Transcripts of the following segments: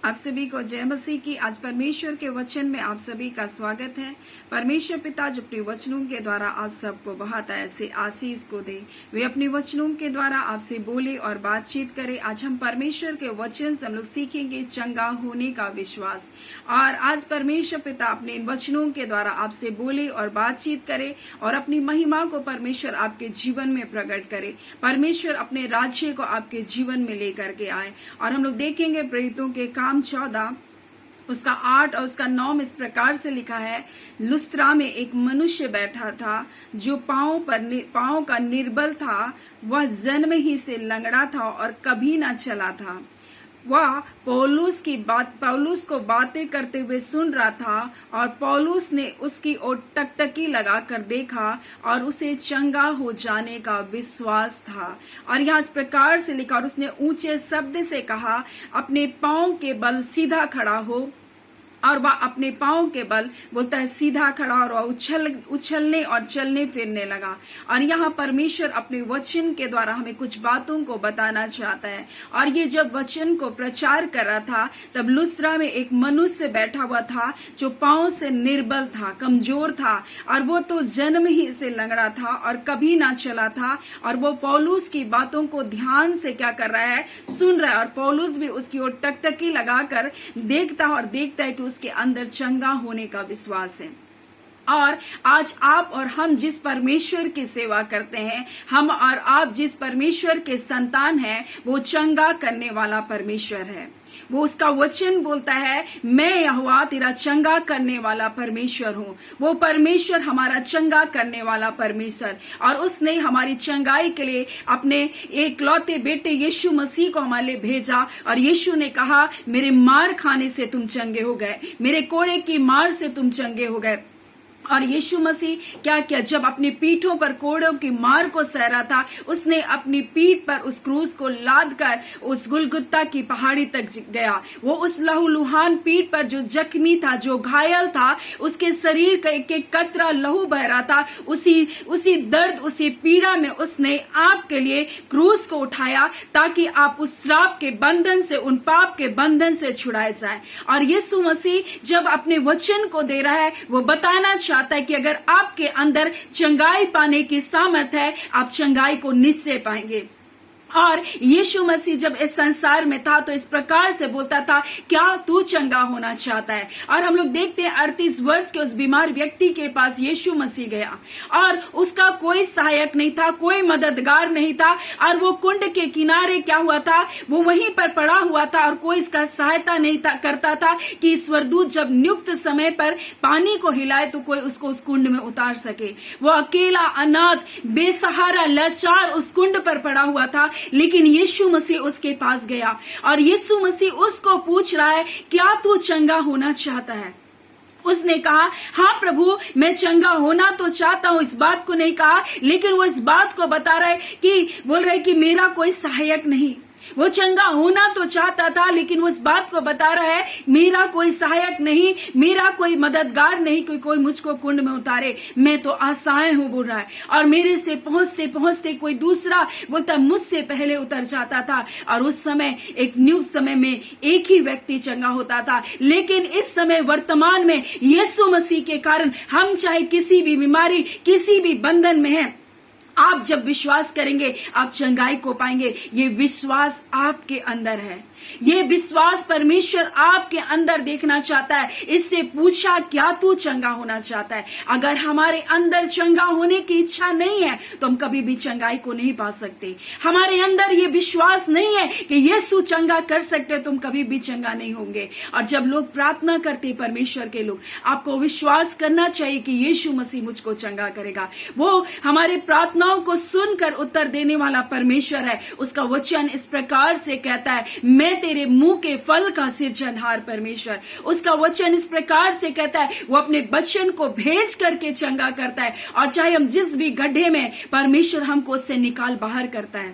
आप सभी को जय मसीह की। आज परमेश्वर के वचन में आप सभी का स्वागत है। परमेश्वर पिता जो अपने वचनों के द्वारा आप सबको बहुत ऐसे आशीष को दे, वे अपने वचनों के द्वारा आपसे बोले और बातचीत करे। आज हम परमेश्वर के वचन से हम लोग सीखेंगे चंगा होने का विश्वास। और आज परमेश्वर पिता अपने इन वचनों के द्वारा आपसे बोले और बातचीत करे और अपनी महिमा को परमेश्वर आपके जीवन में प्रकट करे। परमेश्वर अपने राज्य को आपके जीवन में लेकर के आए। और हम लोग देखेंगे प्रेरितों के काम 14 उसका 8 और उसका 9 इस प्रकार से लिखा है। लुस्त्रा में एक मनुष्य बैठा था जो पांव का निर्बल था। वह जन्म ही से लंगड़ा था और कभी ना चला था। वह पौलुस को बातें करते हुए सुन रहा था और पौलुस ने उसकी ओर टकटकी लगाकर देखा और उसे चंगा हो जाने का विश्वास था। और यहाँ इस प्रकार से लिखा, और उसने ऊंचे शब्द से कहा, अपने पांव के बल सीधा खड़ा हो। और वह अपने पांव के बल बोलता है सीधा खड़ा, और वह उछलने और चलने फिरने लगा। और यहाँ परमेश्वर अपने वचन के द्वारा हमें कुछ बातों को बताना चाहता है। और ये जब वचन को प्रचार कर रहा था तब लुस्त्रा में एक मनुष्य बैठा हुआ था जो पांव से निर्बल था, कमजोर था, और वो तो जन्म ही से लंगड़ा था और कभी ना चला था। और वो पौलुस की बातों को ध्यान से क्या कर रहा है, सुन रहा है। और पौलुस भी उसकी ओर टकटकी लगाकर देखता है कि उसके अंदर चंगा होने का विश्वास है। और आज आप और हम जिस परमेश्वर की सेवा करते हैं, हम और आप जिस परमेश्वर के संतान हैं, वो चंगा करने वाला परमेश्वर है। वो उसका वचन बोलता है, मैं यहोवा तेरा चंगा करने वाला परमेश्वर हूँ। वो परमेश्वर हमारा चंगा करने वाला परमेश्वर, और उसने हमारी चंगाई के लिए अपने एकलौते बेटे यीशु मसीह को हमारे लिए भेजा। और यीशु ने कहा, मेरे मार खाने से तुम चंगे हो गए, मेरे कोड़े की मार से तुम चंगे हो गए। और यीशु मसीह क्या किया, जब अपनी पीठों पर कोड़ों की मार को सह रहा था, उसने अपनी पीठ पर उस क्रूस को लाद कर उस गुलगुत्ता की पहाड़ी तक गया। वो उस लहूलुहान पीठ पर जो जख्मी था, जो घायल था, उसके शरीर का एक एक कतरा लहू बह रहा था, उसी दर्द, उसी पीड़ा में उसने आपके लिए क्रूस को उठाया ताकि आप उस श्राप के बंधन से, उन पाप के बंधन से छुड़ाए जाए। और यीशु मसीह जब अपने वचन को दे रहा है, वो बताना चाहता है कि अगर आपके अंदर चंगाई पाने की सामर्थ है, आप चंगाई को निश्चय पाएंगे। और यीशु मसीह जब इस संसार में था तो इस प्रकार से बोलता था, क्या तू चंगा होना चाहता है? और हम लोग देखते हैं 38 वर्ष के उस बीमार व्यक्ति के पास यीशु मसीह गया और उसका कोई सहायक नहीं था, कोई मददगार नहीं था। और वो कुंड के किनारे क्या हुआ था, वो वहीं पर पड़ा हुआ था और कोई इसका सहायता नहीं करता था कि स्वर्गदूत जब नियुक्त समय पर पानी को हिलाए तो कोई उसको उस कुंड में उतार सके। वो अकेला, अनाथ, बेसहारा, लाचार उस कुंड पर पड़ा हुआ था। लेकिन यीशु मसीह उसके पास गया और यीशु मसीह उसको पूछ रहा है, क्या तू चंगा होना चाहता है? उसने कहा, हाँ प्रभु, मैं चंगा होना तो चाहता हूँ। इस बात को नहीं कहा, लेकिन वो इस बात को बता रहा है कि बोल रहा है कि मेरा कोई सहायक नहीं। वो चंगा होना तो चाहता था, लेकिन वो इस बात को बता रहा है, मेरा कोई सहायक नहीं, मेरा कोई मददगार नहीं, कोई मुझको कुंड में उतारे, मैं तो असहाय हूँ बोल रहा है। और मेरे से पहुंचते पहुंचते कोई दूसरा बोलता मुझसे पहले उतर जाता था। और उस समय, एक नियुक्त समय में एक ही व्यक्ति चंगा होता था। लेकिन इस समय वर्तमान में यीशु मसीह के कारण हम चाहे किसी भी बीमारी, किसी भी बंधन में हैं, आप जब विश्वास करेंगे आप चंगाई को पाएंगे। ये विश्वास आपके अंदर है, ये विश्वास परमेश्वर आपके अंदर देखना चाहता है। इससे पूछा, क्या तू चंगा होना चाहता है? अगर हमारे अंदर चंगा होने की इच्छा नहीं है तो हम कभी भी चंगाई को नहीं पा सकते। हमारे अंदर ये विश्वास नहीं है कि यीशु चंगा कर सकते, तुम कभी भी चंगा नहीं होंगे। और जब लोग प्रार्थना करते, परमेश्वर के लोग, आपको विश्वास करना चाहिए कि यीशु मसीह मुझको चंगा करेगा। वो हमारे प्रार्थनाओं को सुनकर उत्तर देने वाला परमेश्वर है। उसका वचन इस प्रकार से कहता है, मैं तेरे मुंह के फल का सिरजनहार परमेश्वर। उसका वचन इस प्रकार से कहता है, वो अपने वचन को भेज करके चंगा करता है। और चाहे हम जिस भी गड्ढे में, परमेश्वर हमको उससे निकाल बाहर करता है।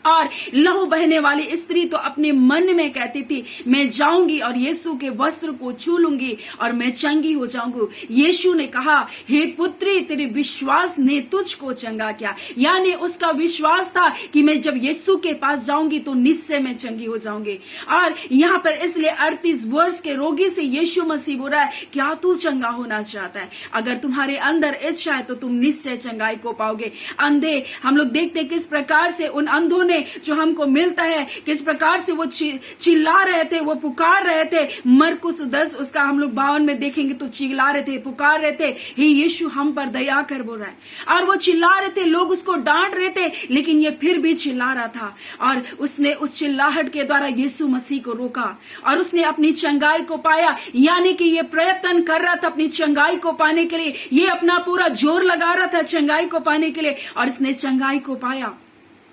और लहू बहने वाली स्त्री तो अपने मन में कहती थी, मैं जाऊंगी और यीशु के वस्त्र को छू लूंगी और मैं चंगी हो जाऊंगी। यीशु ने कहा, हे पुत्री, तेरे विश्वास ने तुझको चंगा किया। यानी उसका विश्वास था कि मैं जब यीशु के पास जाऊंगी तो निश्चय मैं चंगी हो जाऊंगी। और यहाँ पर इसलिए 38 वर्ष के रोगी से यीशु मसीह बोल रहा है, क्या तू चंगा होना चाहता है? अगर तुम्हारे अंदर इच्छा है तो तुम निश्चय चंगाई को पाओगे। अंधे, हम लोग देखते हैं किस प्रकार से उन अंधों ने जो हमको मिलता है, किस प्रकार से वो चिल्ला रहे थे, वो पुकार रहे थे। मरकुस 10 उसका हम लोग 52 में देखेंगे तो चिल्ला रहे थे, पुकार रहे थे, हे यीशु हम पर दया कर, बोल रहा है। और वो चिल्ला रहे थे, लोग उसको डांट रहे थे, लेकिन ये फिर भी चिल्ला रहा था। और उसने उस चिल्लाहट के द्वारा यीशु मसीह को रोका और उसने अपनी चंगाई को पाया। यानी कि ये प्रयत्न कर रहा था अपनी चंगाई को पाने के लिए, ये अपना पूरा जोर लगा रहा था चंगाई को पाने के लिए, और इसने चंगाई को पाया।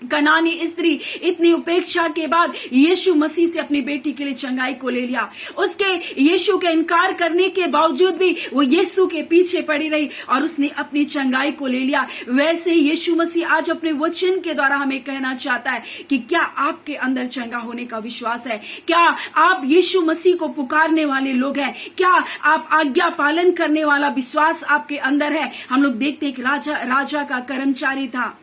कनानी स्त्री इतनी उपेक्षा के बाद यीशु मसीह से अपनी बेटी के लिए चंगाई को ले लिया। उसके यीशु के इनकार करने के बावजूद भी वो यीशु के पीछे पड़ी रही और उसने अपनी चंगाई को ले लिया। वैसे ही यीशु मसीह आज अपने वचन के द्वारा हमें कहना चाहता है कि क्या आपके अंदर चंगा होने का विश्वास है? क्या आप यीशु मसीह को पुकारने वाले लोग हैं? क्या आप आज्ञा पालन करने वाला विश्वास आपके अंदर है? हम लोग देखते एक राजा का कर्मचारी था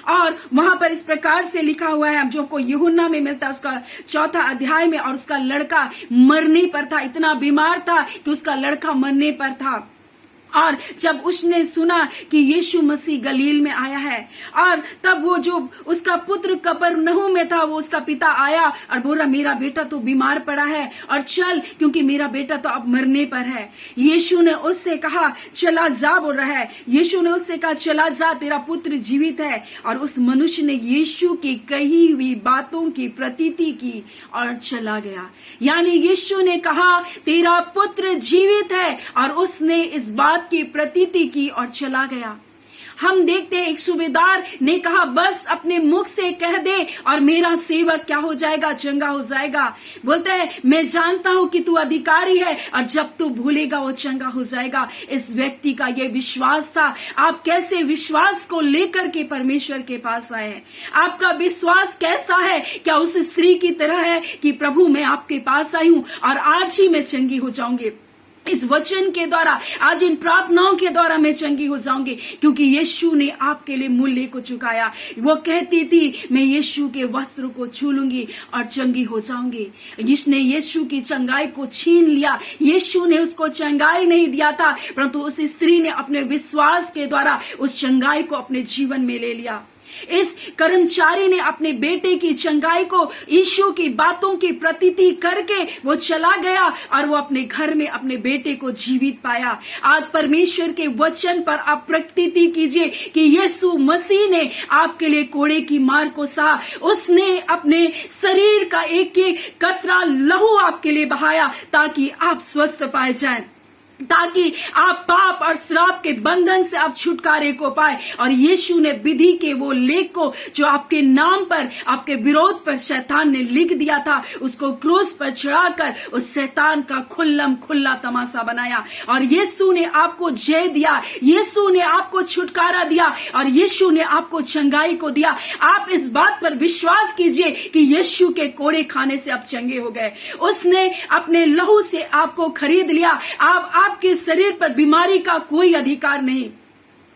और वहां पर इस प्रकार से लिखा हुआ है, जो को यूहन्ना में मिलता है उसका 4 अध्याय में, और उसका लड़का मरने पर था, इतना बीमार था कि उसका लड़का मरने पर था। और जब उसने सुना कि यीशु मसीह गलील में आया है, और तब वो जो उसका पुत्र कफरनहूम में था, वो उसका पिता आया और बोला, मेरा बेटा तो बीमार पड़ा है और चल, क्योंकि मेरा बेटा तो अब मरने पर है। यीशु ने उससे कहा, चला जा, बोल रहा है। यीशु ने उससे कहा, चला जा, तेरा पुत्र जीवित है। और उस मनुष्य ने यीशु की कही हुई बातों की प्रतीति की और चला गया। यानी यीशु ने कहा, तेरा पुत्र जीवित है, और उसने इस बात की प्रतीति की और चला गया। हम देखते हैं एक सूबेदार ने कहा, बस अपने मुख से कह दे और मेरा सेवक क्या हो जाएगा? चंगा हो जाएगा। बोलते हैं, मैं जानता हूं कि तू अधिकारी है और जब तू भूलेगा वो चंगा हो जाएगा। इस व्यक्ति का ये विश्वास था। आप कैसे विश्वास को लेकर के परमेश्वर के पास आए हैं? आपका विश्वास कैसा है? क्या उस स्त्री की तरह है कि प्रभु मैं आपके पास आई हूं और आज ही मैं चंगी हो जाऊंगी? इस वचन के द्वारा, आज इन प्रार्थनाओं के द्वारा मैं चंगी हो जाऊंगी, क्योंकि यीशु ने आपके लिए मूल्य को चुकाया। वो कहती थी, मैं यीशु के वस्त्र को छू लूंगी और चंगी हो जाऊंगी। जिसने यीशु की चंगाई को छीन लिया, यीशु ने उसको चंगाई नहीं दिया था, परंतु उस स्त्री ने अपने विश्वास के द्वारा उस चंगाई को अपने जीवन में ले लिया। इस कर्मचारी ने अपने बेटे की चंगाई को यीशु की बातों की प्रतीति करके वो चला गया और वो अपने घर में अपने बेटे को जीवित पाया। आज परमेश्वर के वचन पर आप प्रतीति कीजिए कि यीशु मसीह ने आपके लिए कोड़े की मार को सहा। उसने अपने शरीर का एक एक कतरा लहू आपके लिए बहाया ताकि आप स्वस्थ पाए जाएं, ताकि आप पाप और श्राप के बंधन से आप छुटकारे को पाए। और यीशु ने विधि के वो लेख को जो आपके नाम पर, आपके विरोध पर शैतान ने लिख दिया था, उसको क्रूस पर चढ़ाकर उस शैतान का खुल्लम खुल्ला तमाशा बनाया और यीशु ने आपको जय दिया, यीशु ने आपको छुटकारा दिया और यीशु ने आपको चंगाई को दिया। आप इस बात पर विश्वास कीजिए कि यीशु के कोड़े खाने से आप चंगे हो गए। उसने अपने लहू से आपको खरीद लिया। आपके शरीर पर बीमारी का कोई अधिकार नहीं।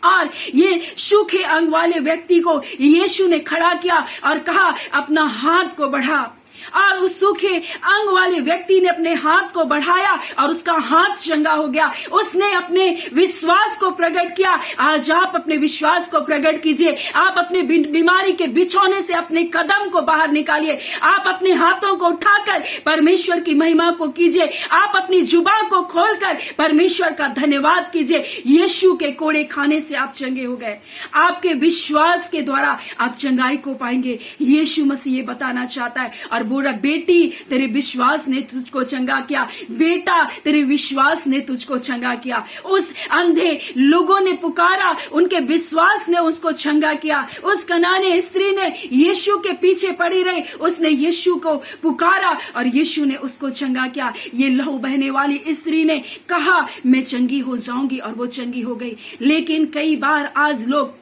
और ये सूखे अंग वाले व्यक्ति को यीशु ने खड़ा किया और कहा, अपना हाथ को बढ़ा। और उस सूखे अंग वाले व्यक्ति ने अपने हाथ को बढ़ाया और उसका हाथ चंगा हो गया। उसने अपने विश्वास को प्रकट किया। आज आप अपने विश्वास को प्रकट कीजिए। आप अपने बीमारी के बिछौने से अपने कदम को बाहर निकालिए। आप अपने हाथों को उठाकर परमेश्वर की महिमा को कीजिए। आप अपनी जुबान को खोलकर परमेश्वर का धन्यवाद कीजिए। यीशु के कोड़े खाने से आप चंगे हो गए। आपके विश्वास के द्वारा आप चंगाई को पाएंगे। यीशु मसीह ये बताना चाहता है। और बोला, बेटी तेरे विश्वास ने तुझको चंगा किया, बेटा तेरे विश्वास ने तुझको चंगा किया। उस अंधे लोगों ने पुकारा, उनके विश्वास ने उसको चंगा किया। उस कनानी स्त्री ने यीशु के पीछे पड़ी रही, उसने यीशु को पुकारा और यीशु ने उसको चंगा किया। ये लहू बहने वाली स्त्री ने कहा, मैं चंगी हो जाऊंगी, और वो चंगी हो गई। लेकिन कई बार आज लोग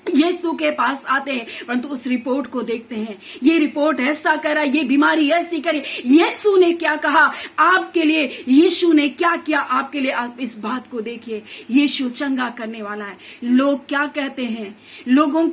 यीशु के पास आते हैं, परंतु उस रिपोर्ट को देखते हैं, ये रिपोर्ट ऐसा करा, ये बीमारी ऐसी करी, यीशु ने क्या कहा आपके लिए, यीशु ने क्या किया आपके लिए। आप इस बात को देखिए, यीशु चंगा करने वाला है। लोग क्या कहते हैं, लोगों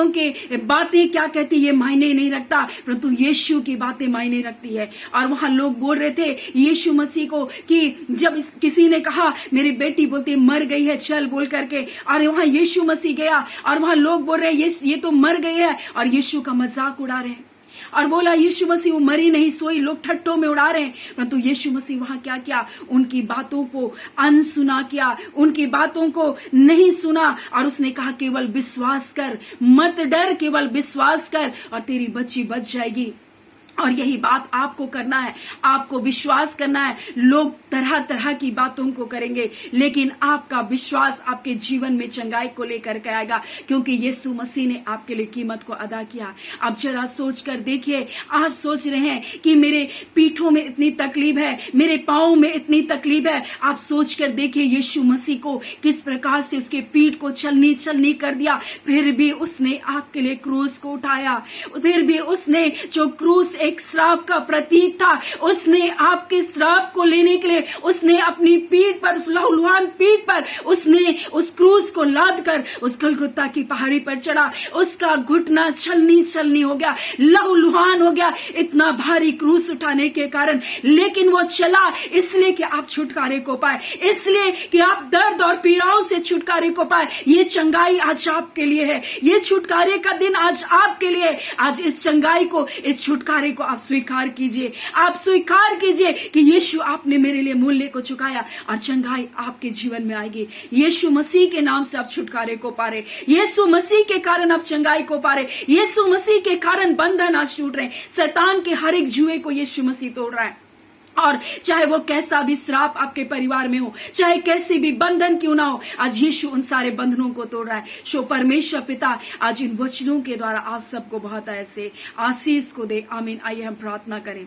के बातें क्या कहती ये मायने नहीं रखता, परंतु यीशु की बातें मायने रखती है। और वहां लोग बोल रहे थे यीशु मसीह को कि जब किसी ने कहा मेरी बेटी बोलती मर गई है चल बोल करके, और वहां यीशु मसीह गया और वहां लोग बोल रहे हैं ये तो मर गए हैं, और यीशु का मजाक उड़ा रहे हैं और बोला यीशु मसीह वो मरी नहीं सोई, लोग ठट्टों में उड़ा रहे हैं। परंतु यीशु मसीह वहां क्या किया, उनकी बातों को अनसुना किया, उनकी बातों को नहीं सुना, और उसने कहा केवल विश्वास कर, मत डर, केवल विश्वास कर और तेरी बच्ची बच जाएगी। और यही बात आपको करना है, आपको विश्वास करना है। लोग तरह तरह की बातों को करेंगे, लेकिन आपका विश्वास आपके जीवन में चंगाई को लेकर के आएगा, क्योंकि यीशु मसीह ने आपके लिए कीमत को अदा किया। आप जरा सोच कर देखिए, आप सोच रहे हैं कि मेरे पीठों में इतनी तकलीफ है, मेरे पाँव में इतनी तकलीफ है। आप सोच कर देखिए यीशु मसीह को किस प्रकार से उसके पीठ को चलनी कर दिया, फिर भी उसने आपके लिए क्रूस को उठाया, फिर भी उसने जो क्रूस एक श्राप का प्रतीक था, उसने आपके श्राप को लेने के लिए उसने अपनी पीठ पर, उस लहूलुहान पीठ पर उसने उस क्रूस को लाद कर उस गलगुता की पहाड़ी पर चढ़ा। उसका घुटना छलनी हो गया, लहूलुहान हो गया, इतना भारी क्रूस उठाने के कारण। लेकिन वो चला इसलिए कि आप छुटकारे को पाए, इसलिए कि आप दर्द और पीड़ाओं से छुटकारे को पाए। ये चंगाई आज आपके लिए है, ये छुटकारे का दिन आज आपके लिए। आज इस चंगाई को, इस छुटकारे को आप स्वीकार कीजिए, आप स्वीकार कीजिए कि यीशु आपने मेरे लिए मूल्य को चुकाया और चंगाई आपके जीवन में आएगी। यीशु मसीह के नाम से आप छुटकारे को पा रहे, यीशु मसीह के कारण आप चंगाई को पा रहे, यीशु मसीह के कारण बंधन आज टूट रहे, शैतान के हर एक जुए को यीशु मसीह तोड़ रहा है। और चाहे वो कैसा भी श्राप आपके परिवार में हो, चाहे कैसे भी बंधन क्यों ना हो, आज यीशु उन सारे बंधनों को तोड़ रहा है। सो परमेश्वर पिता आज इन वचनों के द्वारा आप सबको बहुत ऐसे आशीष को दे। आमीन। आइए हम प्रार्थना करें।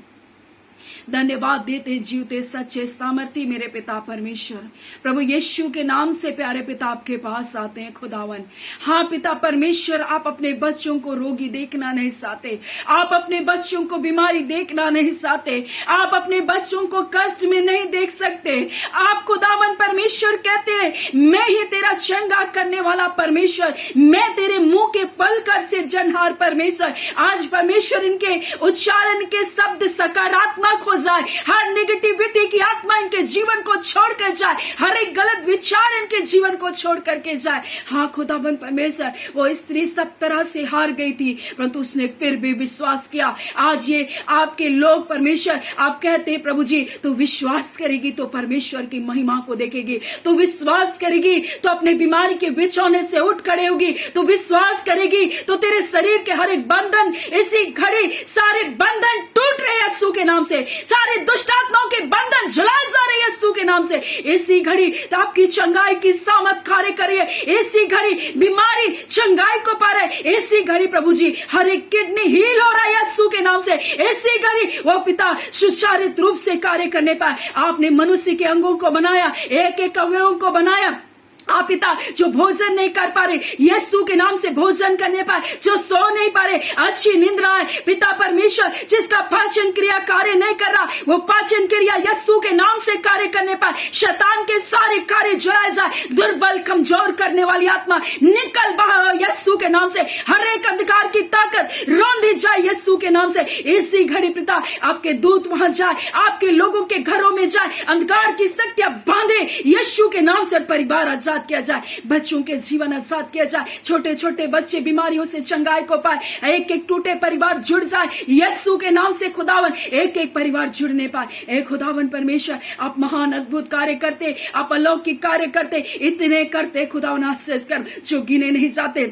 धन्यवाद देते जीवते सच्चे सामर्थी मेरे पिता परमेश्वर, प्रभु यीशु के नाम से प्यारे पिता आपके पास आते हैं खुदावन। हाँ पिता परमेश्वर, आप अपने बच्चों को रोगी देखना नहीं चाहते, आप अपने बच्चों को बीमारी देखना नहीं चाहते, आप अपने बच्चों को कष्ट में नहीं देख सकते। आप खुदावन परमेश्वर कहते हैं मैं ही तेरा चंगा करने वाला परमेश्वर, मैं तेरे मुंह के फल कर सिरजनहार परमेश्वर। आज परमेश्वर इनके उच्चारण के शब्द सकारात्मक हो जाए, हर नेगेटिविटी की आत्मा इनके जीवन को छोड़ कर जाए, हर एक गलत विचार इनके जीवन को छोड़ करके जाए। हाँ खुदाबंद परमेश्वर, वो स्त्री सब तरह से हार गई थी, परंतु उसने फिर भी विश्वास किया। आज ये आपके लोग परमेश्वर, आप कहते प्रभु जी तो विश्वास करेगी तो परमेश्वर की महिमा को देखेगी, तो विश्वास करेगी तो अपने बीमारी के बिछौने से उठ खड़े होगी, तो विश्वास करेगी तो तेरे शरीर के हर एक बंधन इसी घड़ी सारे बंधन टूट रहे यीशु के नाम से, सारे दुष्ट आत्माओं के बंधन जलाए जा रहे यीशु के नाम से। इसी घड़ी तो आपकी चंगाई की सामत कार्य करिए, इसी घड़ी बीमारी चंगाई को पा रहे, इसी घड़ी प्रभु जी हर एक किडनी हील हो रहा है यीशु के नाम से। इसी घड़ी वो पिता सुचारित रूप से कार्य करने पाए। आपने मनुष्य के अंगों को बनाया, एक एक अवयवों को बनाया। आप पिता जो भोजन नहीं कर पा रहे यीशु के नाम से भोजन करने पाए, जो सो नहीं पा रहे अच्छी निंद्रा है पिता परमेश्वर, जिसका पाचन क्रिया कार्य नहीं कर रहा वो पाचन क्रिया यीशु के नाम से कार्य करने पाए। शैतान के सारे कार्य जलाए जाए, दुर्बल कमजोर करने वाली आत्मा निकल बाहर यीशु के नाम से, हर एक अंधकार की ताकत रौंदी जाए यीशु के नाम से। इसी घड़ी पिता आपके दूत वहां जाए, आपके लोगों के घरों में जाए, अंधकार की शक्तियां बांधे यीशु के नाम से, परिवार आजाद किया जाए, बच्चों के जीवन आजाद किया जाए, छोटे छोटे बच्चे बीमारियों से चंगाई को पाए, एक एक टूटे परिवार जुड़ जाए यीशु के नाम से। खुदावन एक एक परिवार जुड़ने पाए। ए खुदावन परमेश्वर, आप महान अद्भुत कार्य करते, आप अलौकिक कार्य करते, इतने करते खुदावन आश्चर्य कर जो गिने नहीं जाते।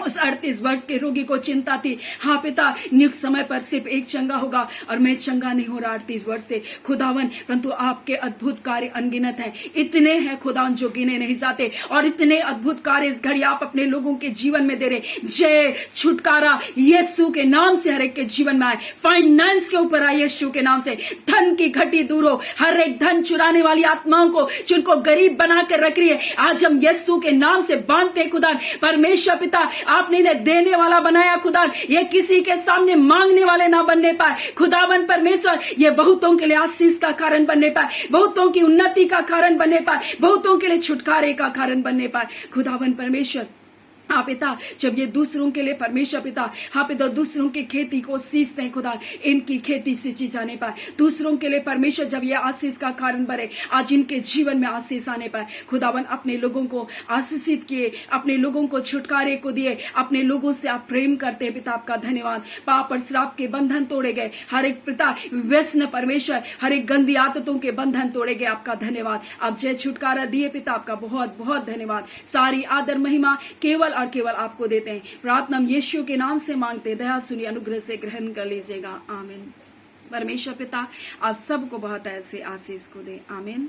उस 38 वर्ष के रोगी को चिंता थी, हाँ पिता नियुक्त समय पर सिर्फ एक चंगा होगा और मैं चंगा नहीं हो रहा 38 वर्ष से खुदावन, परंतु आपके अद्भुत कार्य अनगिनत हैं, इतने हैं खुदावन जो गिने नहीं जाते, और इतने अद्भुत कार्य इस घड़ी आप अपने लोगों के जीवन में दे रहे। जय छुटकारा यीशु के नाम से हर एक के जीवन में आए, फाइनेंस के ऊपर आए यीशु के नाम से, धन की घटी दूर हो, हर एक धन चुराने वाली आत्माओं को जिनको गरीब बनाकर रख रही है, आज हम यीशु के नाम से बांधते खुदा। परमेश्वर पिता आपने इन्हें देने वाला बनाया खुदा, ये किसी के सामने मांगने वाले ना बनने पाए खुदावन परमेश्वर, ये बहुतों के लिए आशीष का कारण बनने पाए, बहुतों की उन्नति का कारण बनने पाए, बहुतों के लिए छुटकारे का कारण बनने पाए खुदावन परमेश्वर। हाँ पिता, जब ये दूसरों के लिए परमेश्वर पिता, हाँ पिता दूसरों की खेती को सींचते हैं खुदा, इनकी खेती सींची जाने पाए, दूसरों के लिए परमेश्वर जब ये आशीष का कारण बने, आज इनके जीवन में आशीष आने पाए खुदावन। अपने लोगों को आशीषित किए, अपने लोगों को छुटकारे को दिए, अपने लोगों से आप प्रेम करते हैं पिता, आपका धन्यवाद। पाप और श्राप के बंधन तोड़े गए, हर एक पिता व्यसन परमेश्वर, हर एक गंदी आदतों के बंधन तोड़े गए, आपका धन्यवाद। आप जय छुटकारा दिए पिता, आपका बहुत बहुत धन्यवाद। सारी आदर महिमा केवल और केवल आपको देते हैं। प्रार्थना हम यीशु के नाम से मांगते, दया सुनी अनुग्रह से ग्रहण कर लीजिएगा, आमीन। परमेश्वर पिता आप सबको बहुत ऐसे आशीष को दे, आमीन।